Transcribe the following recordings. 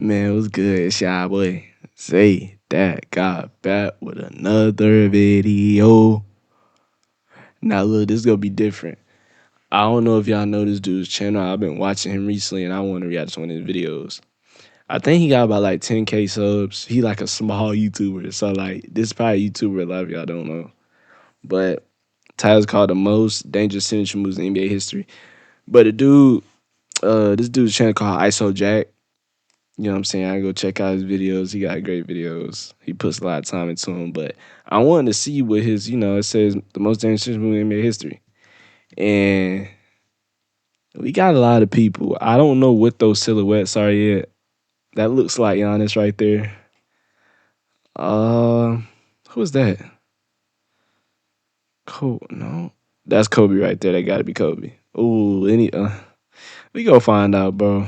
Man, it was good. It's y'all boy. Say that got back with another video. Now look, this gonna be different. I don't know if y'all know this dude's channel. I've been watching him recently and I want to react to one of his videos. I think he got about like 10K subs. He like a small YouTuber. So like this is probably a YouTuber a lot of y'all don't know. But title's called the most dangerous signature moves in NBA history. But this dude's channel called ISO Jack. You know what I'm saying? I go check out his videos. He got great videos. He puts a lot of time into them. But I wanted to see what his, it says the most dangerous movie in NBA history. And we got a lot of people. I don't know what those silhouettes are yet. That looks like Giannis right there. Who is that? Kobe? No, that's Kobe right there. That got to be Kobe. Ooh, we gonna find out, bro.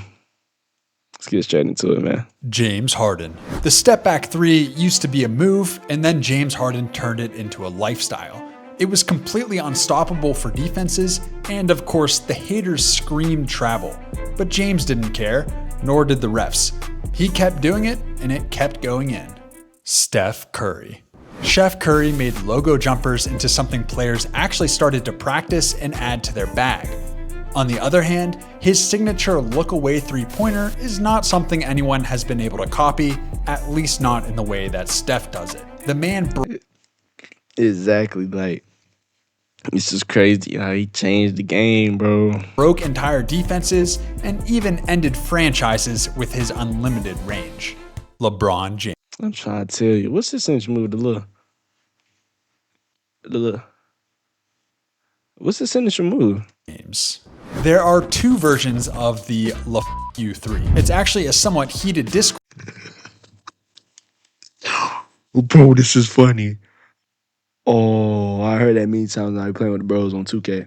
Let's get straight into it, man. James Harden. The step back three used to be a move, and then James Harden turned it into a lifestyle. It was completely unstoppable for defenses, and of course, the haters screamed travel. But James didn't care, nor did the refs. He kept doing it, and it kept going in. Steph Curry. Chef Curry made logo jumpers into something players actually started to practice and add to their bag. On the other hand, his signature look-away three-pointer is not something anyone has been able to copy, at least not in the way that Steph does it. The man Exactly, like, it's just crazy how he changed the game, bro. Broke entire defenses and even ended franchises with his unlimited range. LeBron James. I'm trying to tell you, what's this signature move? What's the signature move? There are two versions of the you 3. It's actually a somewhat heated discourse. Bro, this is funny. Oh, I heard that many times when I be playing with the bros on 2K.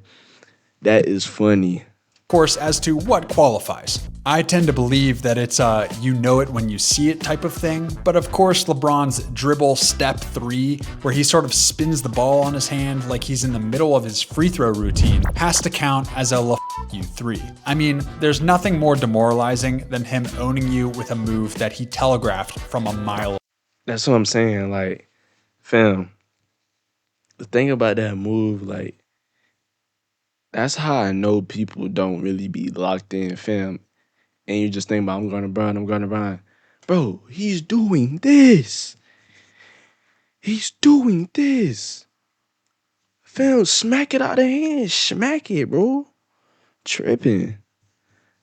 That is funny. Course as to what qualifies. I tend to believe that it's you know it when you see it type of thing, but of course LeBron's dribble step 3, where he sort of spins the ball on his hand like he's in the middle of his free throw routine, has to count as a you 3. I mean, there's nothing more demoralizing than him owning you with a move that he telegraphed from a mile. That's what I'm saying, like, fam, the thing about that move, like, that's how I know people don't really be locked in, fam. And you just think about, I'm going to Brian. Bro, he's doing this. He's doing this. Fam, smack it out of hand. Smack it, bro. Tripping.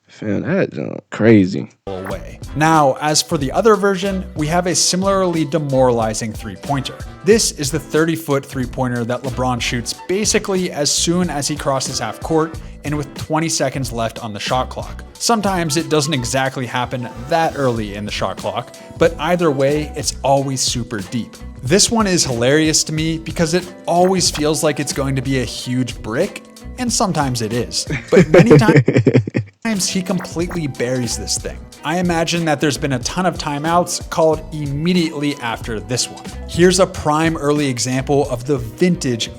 Fam, that's crazy. Away. Now, as for the other version, we have a similarly demoralizing three-pointer. This is the 30-foot three-pointer that LeBron shoots basically as soon as he crosses half court and with 20 seconds left on the shot clock. Sometimes it doesn't exactly happen that early in the shot clock, but either way, it's always super deep. This one is hilarious to me because it always feels like it's going to be a huge brick, and sometimes it is. But many times he completely buries this thing. I imagine that there's been a ton of timeouts called immediately after this one. Here's a prime early example of the vintage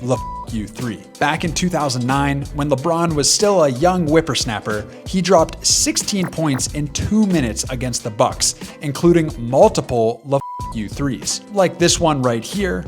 you 3. Back in 2009, when LeBron was still a young whippersnapper, he dropped 16 points in 2 minutes against the Bucks, including multiple you 3s, like this one right here,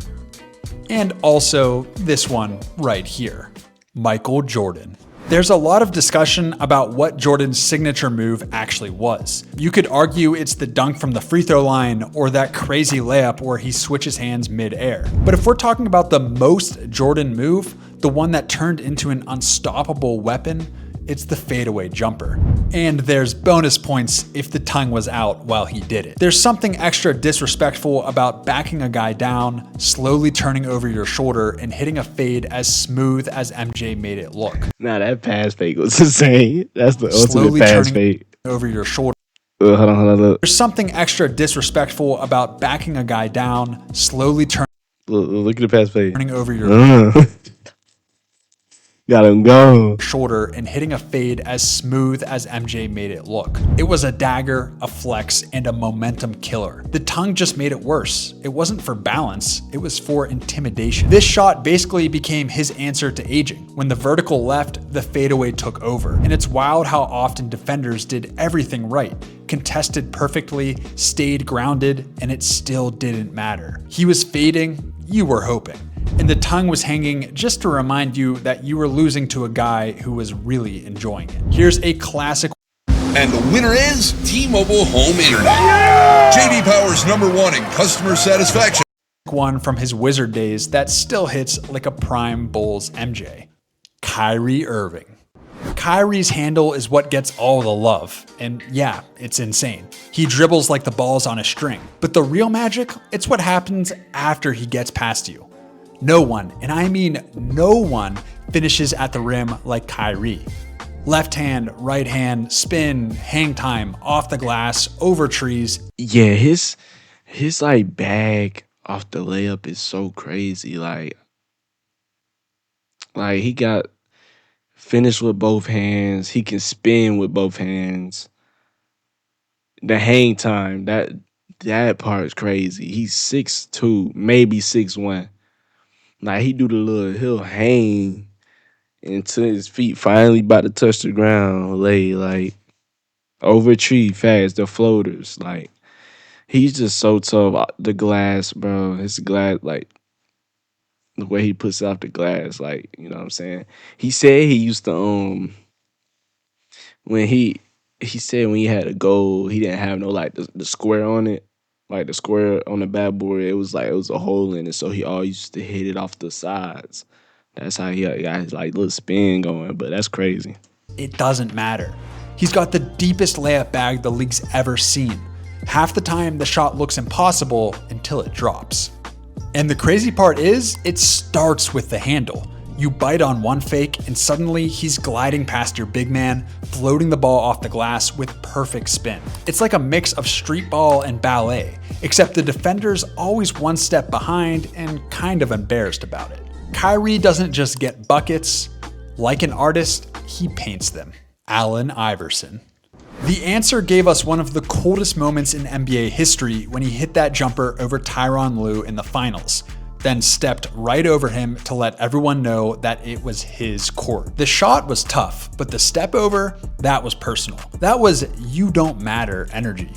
and also this one right here. Michael Jordan. There's a lot of discussion about what Jordan's signature move actually was. You could argue it's the dunk from the free throw line or that crazy layup where he switches hands mid-air. But if we're talking about the most Jordan move, the one that turned into an unstoppable weapon, it's the fadeaway jumper. And there's bonus points if the tongue was out while he did it. There's something extra disrespectful about backing a guy down, slowly turning over your shoulder, and hitting a fade as smooth as MJ made it look. Nah, that pass fake was insane. That's the ultimate pass fake. Over your shoulder. Hold on, look. There's something extra disrespectful about backing a guy down, slowly look at the pass fake. Turning over your Got him go. Shoulder and hitting a fade as smooth as MJ made it look. It was a dagger, a flex, and a momentum killer. The tongue just made it worse. It wasn't for balance, it was for intimidation. This shot basically became his answer to aging. When the vertical left, the fadeaway took over. And it's wild how often defenders did everything right. contested perfectly, stayed grounded, and it still didn't matter. He was fading, you were hoping. And the tongue was hanging just to remind you that you were losing to a guy who was really enjoying it. Here's a classic. And the winner is T-Mobile Home Internet. JD Power's #1 in customer satisfaction. One from his Wizard days that still hits like a prime Bulls MJ. Kyrie Irving. Kyrie's handle is what gets all the love, and yeah, it's insane. He dribbles like the ball's on a string, but the real magic, it's what happens after he gets past you. No one, and I mean no one, finishes at the rim like Kyrie. Left hand, right hand, spin, hang time, off the glass, over trees. Yeah, his like bag off the layup is so crazy. Like he got finished with both hands. He can spin with both hands. The hang time, that part is crazy. He's 6'2", maybe 6'1". Like he'll hang until his feet finally about to touch the ground, lay like over a tree fast, the floaters. Like he's just so tough. The glass, bro. His glass, like the way he puts out the glass, like, you know what I'm saying? He said he used to when he said when he had a goal, he didn't have no like the square on it. Like the square on the backboard, it was a hole in it, so he always used to hit it off the sides. That's how he got his like little spin going, but that's crazy. It doesn't matter. He's got the deepest layup bag the league's ever seen. Half the time, the shot looks impossible until it drops. And the crazy part is, it starts with the handle. You bite on one fake, and suddenly he's gliding past your big man, floating the ball off the glass with perfect spin. It's like a mix of street ball and ballet, except the defender's always one step behind and kind of embarrassed about it. Kyrie doesn't just get buckets. Like an artist, he paints them. Allen Iverson. The answer gave us one of the coldest moments in NBA history when he hit that jumper over Tyronn Lue in the finals, then stepped right over him to let everyone know that it was his court. The shot was tough, but the step over, that was personal. That was you don't matter energy.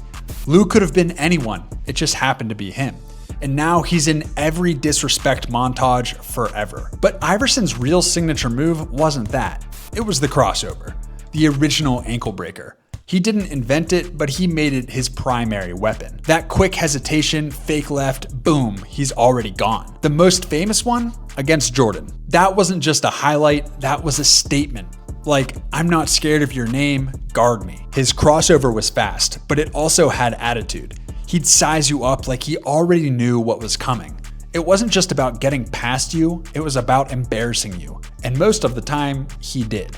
Lue could have been anyone, it just happened to be him. And now he's in every disrespect montage forever. But Iverson's real signature move wasn't that. It was the crossover, the original ankle breaker. He didn't invent it, but he made it his primary weapon. That quick hesitation, fake left, boom, he's already gone. The most famous one? Against Jordan. That wasn't just a highlight, that was a statement. Like, I'm not scared of your name, guard me. His crossover was fast, but it also had attitude. He'd size you up like he already knew what was coming. It wasn't just about getting past you, it was about embarrassing you. And most of the time, he did.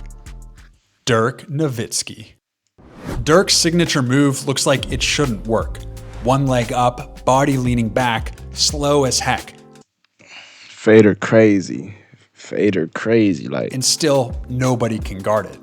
Dirk Nowitzki. Dirk's signature move looks like it shouldn't work. One leg up, body leaning back, slow as heck. Fader crazy, like. And still, nobody can guard it.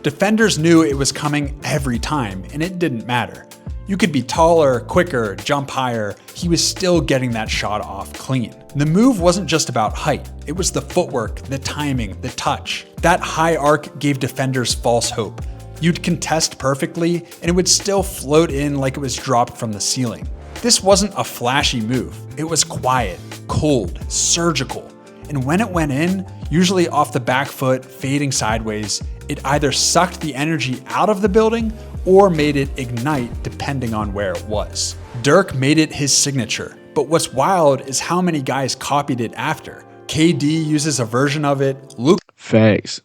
Defenders knew it was coming every time, and it didn't matter. You could be taller, quicker, jump higher, he was still getting that shot off clean. The move wasn't just about height, it was the footwork, the timing, the touch. That high arc gave defenders false hope. You'd contest perfectly, and it would still float in like it was dropped from the ceiling. This wasn't a flashy move. It was quiet, cold, surgical. And when it went in, usually off the back foot, fading sideways, it either sucked the energy out of the building or made it ignite depending on where it was. Dirk made it his signature, but what's wild is how many guys copied it after. KD uses a version of it, Luke. Facts.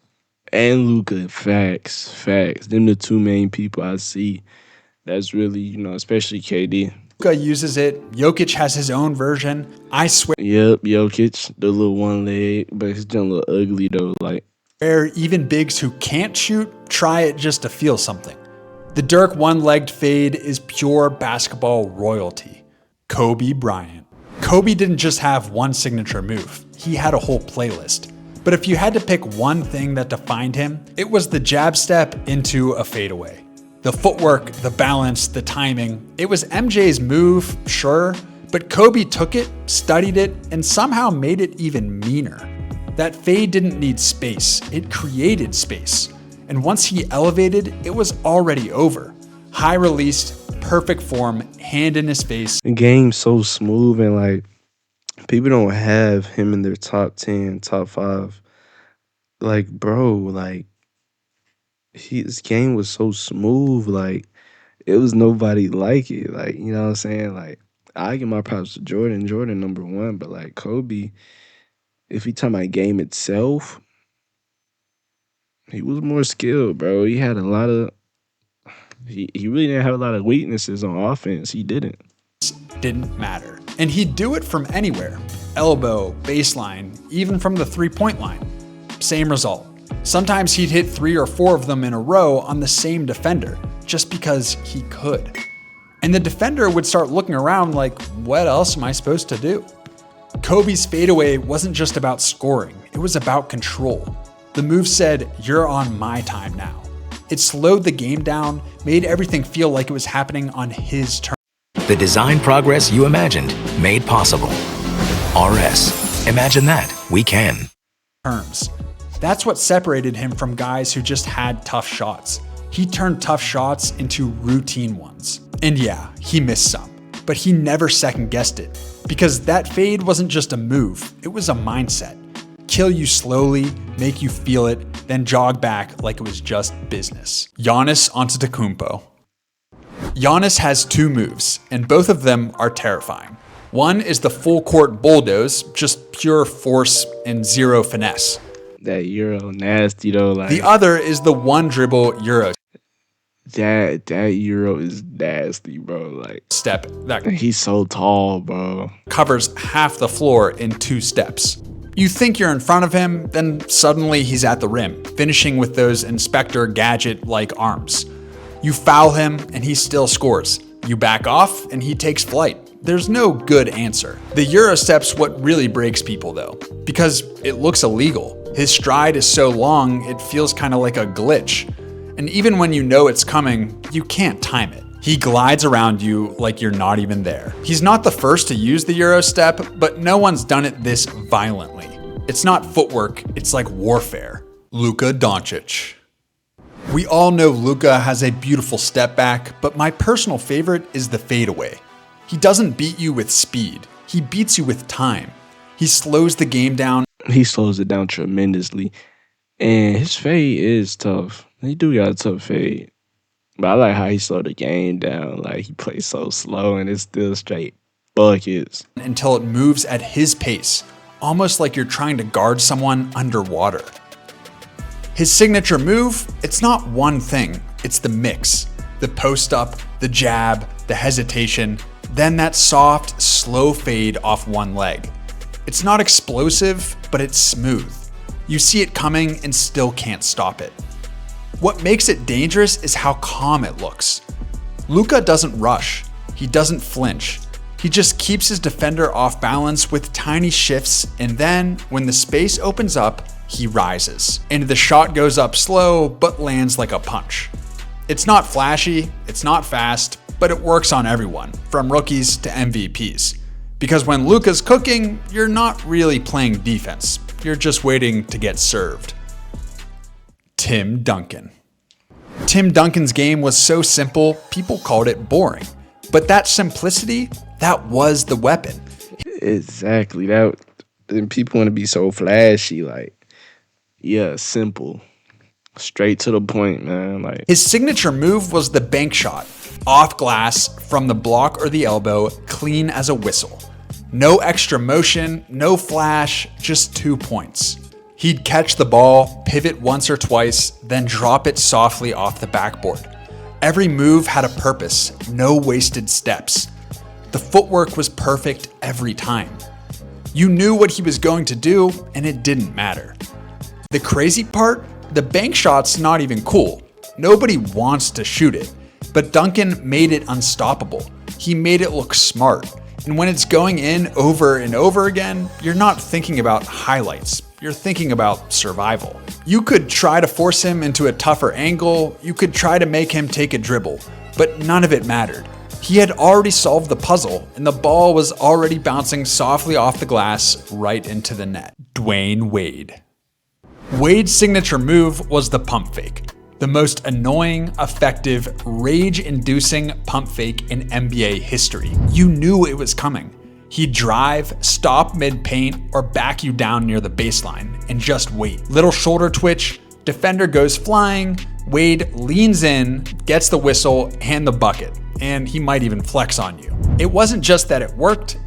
And Luka, facts. Them the two main people I see that's really, especially KD. Luka uses it. Jokic has his own version. I swear. Yep, Jokic, the little one leg, but it's just a little ugly though. Like, even bigs who can't shoot try it just to feel something. The Dirk one-legged fade is pure basketball royalty. Kobe Bryant. Kobe didn't just have one signature move. He had a whole playlist. But if you had to pick one thing that defined him, it was the jab step into a fadeaway. The footwork, the balance, the timing. It was MJ's move, sure, but Kobe took it, studied it, and somehow made it even meaner. That fade didn't need space, it created space. And once he elevated, it was already over. High release, perfect form, hand in his face. The game's so smooth, and like people don't have him in their top 10, top 5. Like, bro, like his game was so smooth, like it was nobody like it. Like, you know what I'm saying? Like, I give my props to Jordan. Jordan number one, but like Kobe, if we talk about game itself, he was more skilled, bro. He had a lot of he really didn't have a lot of weaknesses on offense. He didn't. Didn't matter. And he'd do it from anywhere. Elbow, baseline, even from the 3-point line. Same result. Sometimes he'd hit 3 or 4 of them in a row on the same defender, just because he could. And the defender would start looking around like, what else am I supposed to do? Kobe's fadeaway wasn't just about scoring, it was about control. The move said, you're on my time now. It slowed the game down, made everything feel like it was happening on his terms. The design progress you imagined, made possible. RS. Imagine that. We can. That's what separated him from guys who just had tough shots. He turned tough shots into routine ones. And yeah, he missed some, but he never second-guessed it. Because that fade wasn't just a move, it was a mindset. Kill you slowly, make you feel it, then jog back like it was just business. Giannis Antetokounmpo. Giannis has 2 moves, and both of them are terrifying. One is the full court bulldoze, just pure force and zero finesse. That Euro nasty though. Like, The other is the one dribble Euro that Euro is nasty, bro. Like, step that he's so tall, bro. covers half the floor in 2 steps. You think you're in front of him, then suddenly he's at the rim, finishing with those Inspector Gadget-like arms. You foul him and he still scores. You back off and he takes flight. There's no good answer. The Euro step's what really breaks people though, because it looks illegal. His stride is so long, it feels kind of like a glitch. And even when you know it's coming, you can't time it. He glides around you like you're not even there. He's not the first to use the Euro step, but no one's done it this violently. It's not footwork, it's like warfare. Luka Doncic. We all know Luka has a beautiful step back, but my personal favorite is the fadeaway. He doesn't beat you with speed, he beats you with time. He slows the game down. He slows it down tremendously. And his fade is tough. He do got a tough fade. But I like how he slowed the game down. Like, he plays so slow and it's still straight buckets. Until it moves at his pace, almost like you're trying to guard someone underwater. His signature move, it's not one thing, it's the mix. The post up, the jab, the hesitation, then that soft, slow fade off one leg. It's not explosive, but it's smooth. You see it coming and still can't stop it. What makes it dangerous is how calm it looks. Luka doesn't rush, he doesn't flinch. He just keeps his defender off balance with tiny shifts, and then, when the space opens up, he rises. And the shot goes up slow, but lands like a punch. It's not flashy, it's not fast, but it works on everyone, from rookies to MVPs. Because when Luka's cooking, you're not really playing defense. You're just waiting to get served. Tim Duncan. Tim Duncan's game was so simple, people called it boring. But that simplicity, that was the weapon. Exactly. That, and people want to be so flashy, like, yeah, simple. Straight to the point, man. Like, his signature move was the bank shot. Off glass, from the block or the elbow, clean as a whistle. No extra motion, no flash, just 2 points. He'd catch the ball, pivot once or twice, then drop it softly off the backboard. Every move had a purpose, no wasted steps. The footwork was perfect every time. You knew what he was going to do, and it didn't matter. The crazy part? The bank shot's not even cool. Nobody wants to shoot it. But Duncan made it unstoppable. He made it look smart. And when it's going in over and over again, you're not thinking about highlights. You're thinking about survival. You could try to force him into a tougher angle. You could try to make him take a dribble. But none of it mattered. He had already solved the puzzle, and the ball was already bouncing softly off the glass right into the net. Dwayne Wade. Wade's signature move was the pump fake. The most annoying, effective, rage-inducing pump fake in NBA history. You knew it was coming. He'd drive, stop mid-paint, or back you down near the baseline, and just wait. Little shoulder twitch, defender goes flying, Wade leans in, gets the whistle and the bucket, and he might even flex on you. It wasn't just that it worked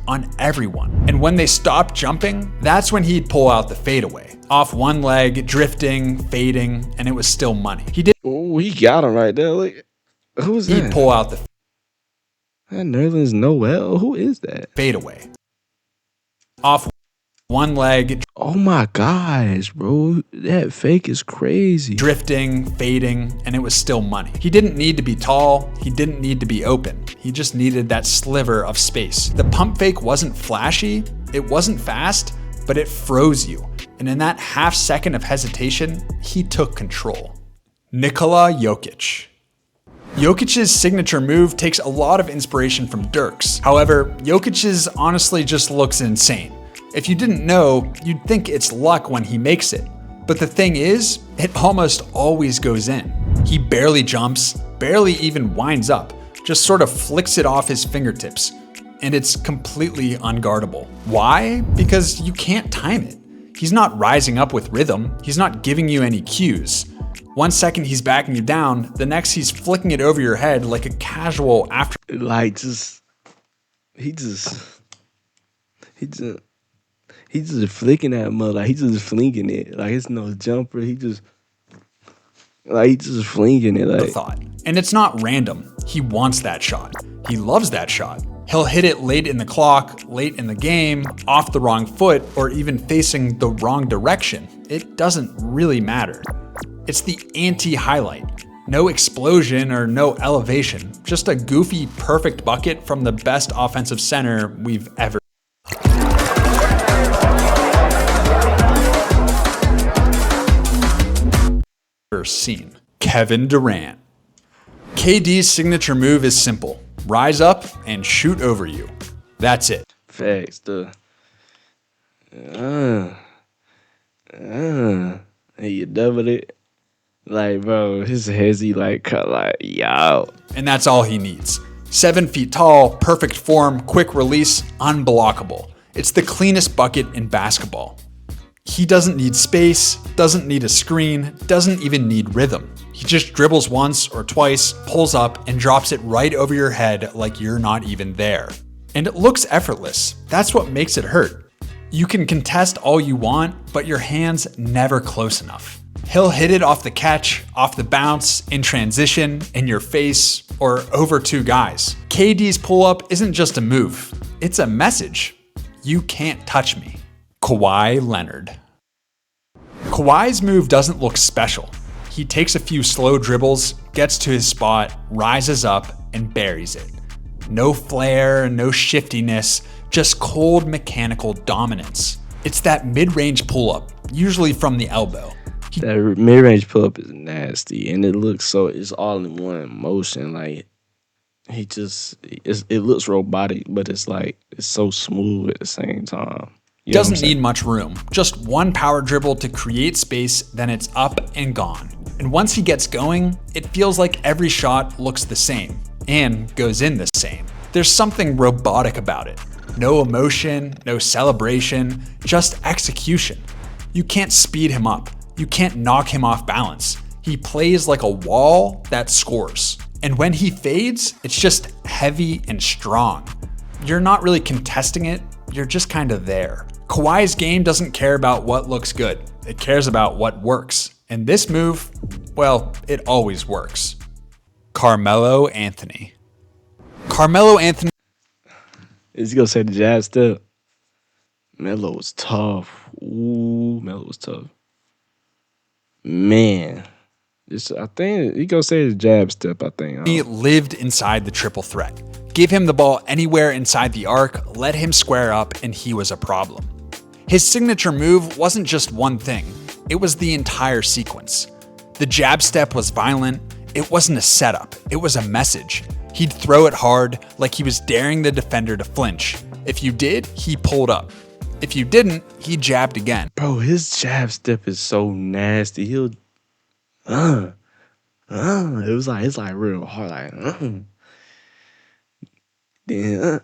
on everyone. And when they stopped jumping, that's when he'd pull out the fadeaway. Off one leg, drifting, fading, and it was still money. Oh, he got him right there. Look, who's that? He'd pull out the That Nerlens Noel. Who is that? fadeaway. Off one leg, Oh my gosh, bro. That fake is crazy. drifting, fading, and it was still money. He didn't need to be tall. He didn't need to be open. He just needed that sliver of space. The pump fake wasn't flashy. It wasn't fast, but it froze you. And in that half second of hesitation, he took control. Nikola Jokic. Jokic's signature move takes a lot of inspiration from Dirk's. However, Jokic's honestly just looks insane. If you didn't know, you'd think it's luck when he makes it. But the thing is, it almost always goes in. He barely jumps, barely even winds up, just sort of flicks it off his fingertips. And it's completely unguardable. Why? Because you can't time it. He's not rising up with rhythm. He's not giving you any cues. 1 second he's backing you down, the next he's flicking it over your head like a casual after. Like he just flicking that mother. Like he just flinging it. Like it's no jumper. He just flinging it. Like thought. And it's not random. He wants that shot. He loves that shot. He'll hit it late in the clock, late in the game, off the wrong foot, or even facing the wrong direction. It doesn't really matter. It's the anti-highlight. No explosion or no elevation. Just a goofy, perfect bucket from the best offensive center we've ever seen. Kevin Durant. KD's signature move is simple. Rise up and shoot over you. That's it. facts. And you double it. Like, bro, his hezzy like cut like yo. And that's all he needs. 7 feet tall, perfect form, quick release, unblockable. It's the cleanest bucket in basketball. He doesn't need space, doesn't need a screen, doesn't even need rhythm. He just dribbles once or twice, pulls up, and drops it right over your head like you're not even there. And it looks effortless. That's what makes it hurt. You can contest all you want, but your hand's never close enough. He'll hit it off the catch, off the bounce, in transition, in your face, or over two guys. KD's pull-up isn't just a move, it's a message. You can't touch me. Kawhi Leonard. Kawhi's move doesn't look special. He takes a few slow dribbles, gets to his spot, rises up, and buries it. No flair, no shiftiness, just cold mechanical dominance. It's that mid-range pull-up, usually from the elbow. That mid-range pull-up is nasty, and it looks so, it's all in one motion. Like, it looks robotic, but it's like, it's so smooth at the same time. You know Doesn't need much room. Just one power dribble to create space, then it's up and gone. And once he gets going, it feels like every shot looks the same and goes in the same. There's something robotic about it. No emotion, no celebration, just execution. You can't speed him up. You can't knock him off balance. He plays like a wall that scores. And when he fades, it's just heavy and strong. You're not really contesting it, you're just kind of there. Kawhi's game doesn't care about what looks good. It cares about what works. And this move, well, it always works. Carmelo Anthony. Carmelo Anthony. Is he gonna say the jab step? Melo was tough. Ooh, Melo was tough. Man. I think he gonna say the jab step, I think. He lived inside the triple threat. Give him the ball anywhere inside the arc, let him square up, and he was a problem. His signature move wasn't just one thing, it was the entire sequence. The jab step was violent, it wasn't a setup, it was a message. He'd throw it hard, like he was daring the defender to flinch. If you did, he pulled up. If you didn't, he jabbed again. Bro, his jab step is so nasty. uh, it was like, it's like real hard, like, then,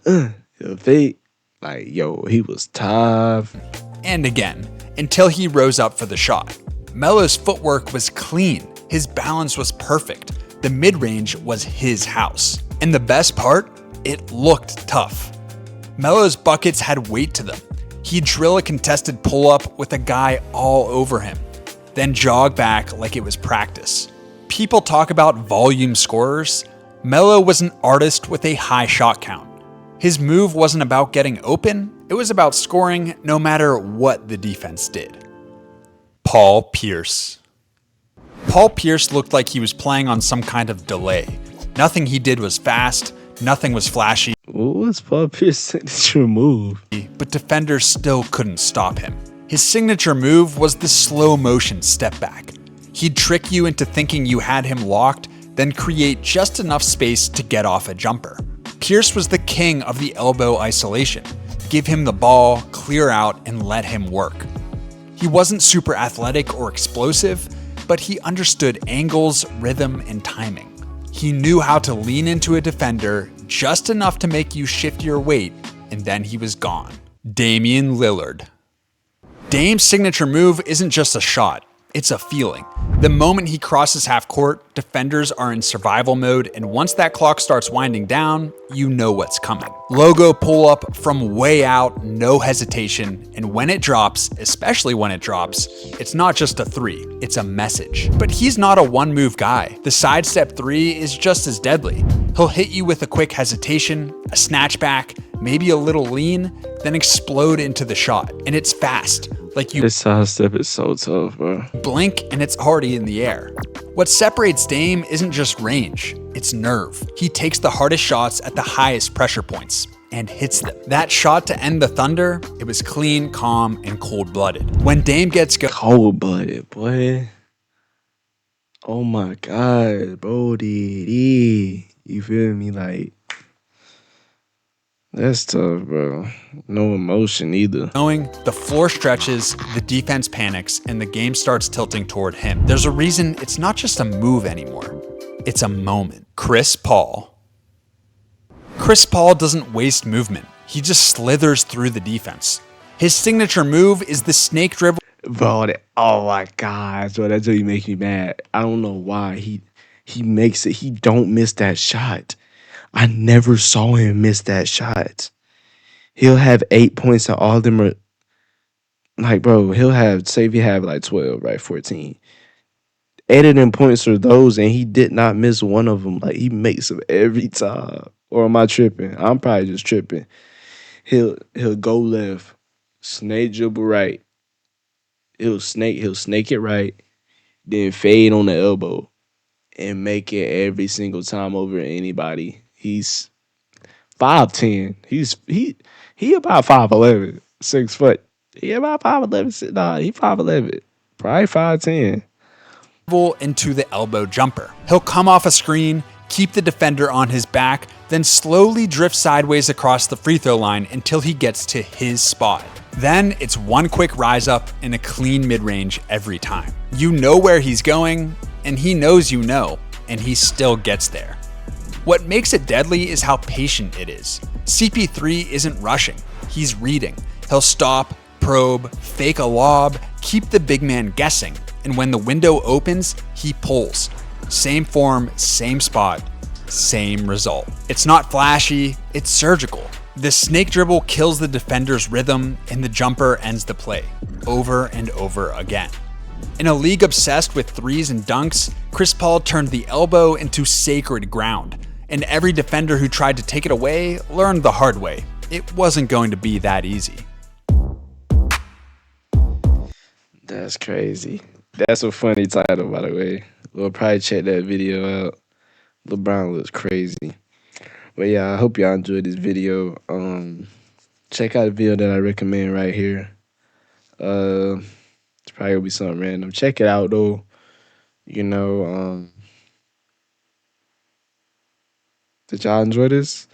the fake, like, yo, he was tough. And again, until he rose up for the shot. Melo's footwork was clean, his balance was perfect, the mid-range was his house. And the best part, it looked tough. Melo's buckets had weight to them. He'd drill a contested pull-up with a guy all over him, then jog back like it was practice. People talk about volume scorers. Melo was an artist with a high shot count. His move wasn't about getting open, it was about scoring no matter what the defense did. Paul Pierce. Paul Pierce looked like he was playing on some kind of delay. Nothing he did was fast, nothing was flashy, What was Paul Pierce's signature move? but defenders still couldn't stop him. His signature move was the slow motion step back. He'd trick you into thinking you had him locked, then create just enough space to get off a jumper. Pierce was the king of the elbow isolation. Give him the ball, clear out, and let him work. He wasn't super athletic or explosive, but he understood angles, rhythm, and timing. He knew how to lean into a defender just enough to make you shift your weight, and then he was gone. Damian Lillard. Dame's signature move isn't just a shot, it's a feeling. The moment he crosses half court, defenders are in survival mode, and once that clock starts winding down, you know what's coming. Logo pull up from way out, no hesitation, and when it drops, especially when it drops, it's not just a three, it's a message. But he's not a one-move guy. The sidestep three is just as deadly. He'll hit you with a quick hesitation, a snatchback, maybe a little lean, then explode into the shot. And it's fast. Like you This sidestep is so tough, bro. blink and it's already in the air. What separates Dame isn't just range, it's nerve. He takes the hardest shots at the highest pressure points and hits them. That shot to end the Thunder, it was clean, calm, and cold-blooded. When Dame gets going, Cold-blooded, boy. Oh my God, bro, you feel me? Like, that's tough, bro. No emotion either. the floor stretches, the defense panics, and the game starts tilting toward him. There's a reason it's not just a move anymore. It's a moment. Chris Paul. Chris Paul doesn't waste movement. He just slithers through the defense. His signature move is the snake dribble. Bro, oh my God, bro, that's really makes me mad. I don't know why he makes it. He don't miss that shot. I never saw him miss that shot. He'll have 8 points and all of them are like, bro, he'll have, say if he have like 12, right, 14. 8 of them points are those, and he did not miss one of them. Like, he makes them every time. Or am I tripping? I'm probably just tripping. He'll go left, snake dribble right. He'll snake it right, then fade on the elbow and make it every single time over anybody. He's 5'10". He about 5'11", 6 foot. He about 5'11". Nah, he 5'11", probably 5'10". Into the elbow jumper. He'll come off a screen, keep the defender on his back, then slowly drift sideways across the free throw line until he gets to his spot. Then it's one quick rise up and a clean mid-range every time. You know where he's going, and he knows you know, and he still gets there. What makes it deadly is how patient it is. CP3 isn't rushing, he's reading. He'll stop, probe, fake a lob, keep the big man guessing, and when the window opens, he pulls. Same form, same spot, same result. It's not flashy, it's surgical. The snake dribble kills the defender's rhythm, and the jumper ends the play, over and over again. In a league obsessed with threes and dunks, Chris Paul turned the elbow into sacred ground, and every defender who tried to take it away learned the hard way. It wasn't going to be that easy. That's crazy. That's a funny title, by the way. We'll probably check that video out. LeBron looks crazy. But yeah, I hope y'all enjoyed this video. Check out the video that I recommend right here. It's probably gonna be something random. Check it out though. You know, did y'all enjoy this?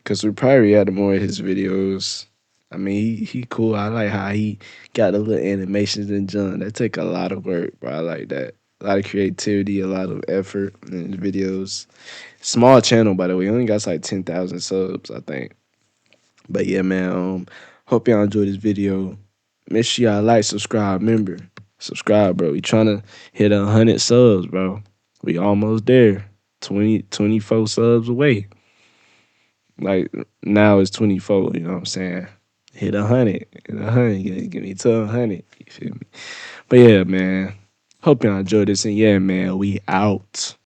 Cause we probably reacted more of his videos. I mean, he cool. I like how he got the little animations and junk. That take a lot of work, bro. I like that. A lot of creativity, a lot of effort in the videos. Small channel, by the way. Only got like 10,000 subs, I think. But yeah, man. Hope y'all enjoyed this video. Make sure y'all like, subscribe. Remember, subscribe, bro. We trying to hit 100 subs, bro. We almost there. 24 subs away. Like now it's 24. You know what I'm saying? Hit 100. Hit 100. Give me to 100. You feel me? But yeah, man. Hope y'all enjoyed this. And yeah, man, we out.